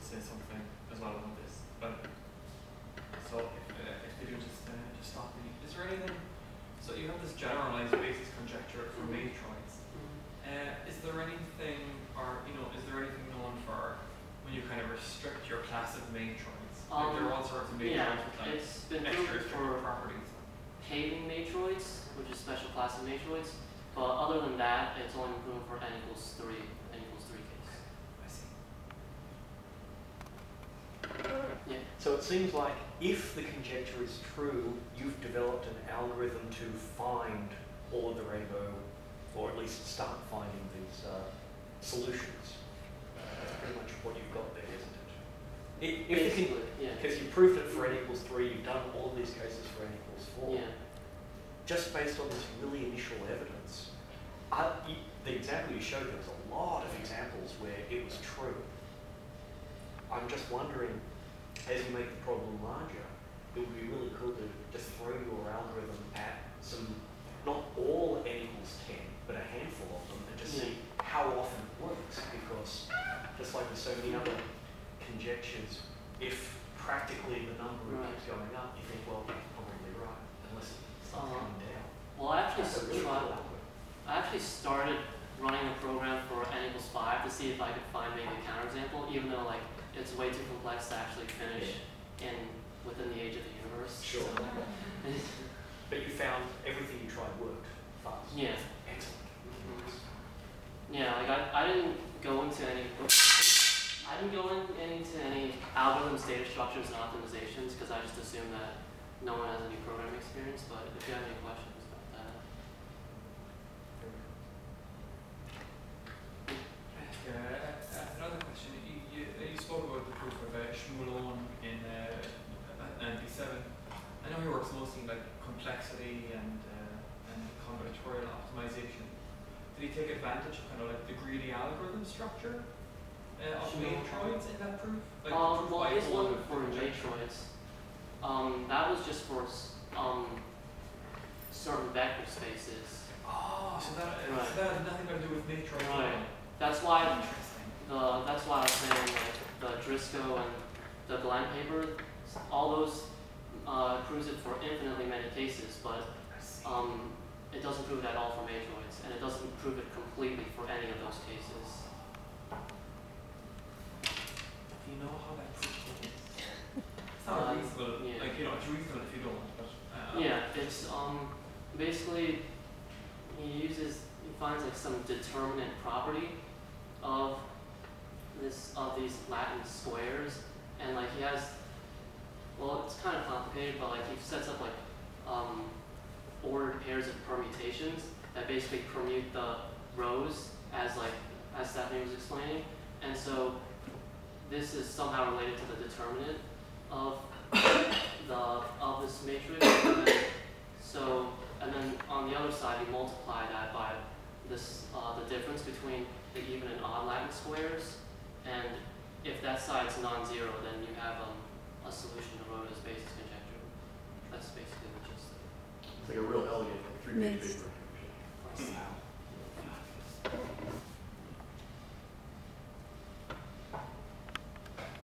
say something as well about this, but so if they do just stop me. Is there anything? So you have this generalized basis conjecture for matroids. Is there anything, or is there anything known for when you kind of restrict your class of matroids? Like there are all sorts of matroids with like it's been extra proven for properties. paving matroids, which is a special class of matroids. But other than that, it's only proven for n equals 3 case. I see. Yeah. So it seems like if the conjecture is true, you've developed an algorithm to find all of the rainbow, or at least start finding these solutions. That's pretty much what you've got there, isn't it? Basically, yeah. Because you proved it for n equals 3, you've done all of these cases for n equals 4. Yeah. Just based on this really initial evidence. The example you showed, there was a lot of examples where it was true. I'm just wondering, as you make the problem larger, it would be really cool to just throw your algorithm at some, not all n equals 10, but a handful of them, and just see how often it works. Because just like with so many other conjectures, if practically the number keeps going up, you think, well, that's probably right, unless it starts coming down. Well, I actually That's a really cool algorithm. I actually started running a program for n equals 5 to see if I could find maybe a counterexample, even though like it's way too complex to actually finish within the age of the universe. Sure. So, But you found everything you tried worked fast. yeah. Excellent. Yeah, like I didn't go into any algorithms, data structures, and optimizations because I just assumed that no one has any programming experience. But if you have any questions about that. Another question. You spoke about the proof of Shmuel in B7. I know he works mostly in like complexity and combinatorial optimization. Did he take advantage of kind of like the greedy algorithm structure of matroids in that proof? Like Well, this wasn't for matroids. That was just for certain vector spaces. Oh, so that has nothing to do with matroids. Right. That's why Interesting. that's why I was saying like the Driscoll and the Glenn paper, all those proves it for infinitely many cases, but it doesn't prove it at all for matroids, and it doesn't prove it completely for any of those cases. Do you know how that proof works? It's not reasonable. Yeah. Like it's reasonable if you don't. But Yeah, it's basically he finds like some determinant property of these Latin squares, and like he has, well, it's kind of complicated, but like he sets up like ordered pairs of permutations that basically permute the rows as Stephanie was explaining, and so this is somehow related to the determinant of this matrix. And then on the other side, you multiply that by this the difference between the even and odd Latin squares, and if that side's non-zero, then you have a solution to Rhoda's basis conjecture. That's basically the gist of it. It's like a real elegant 3-page paper.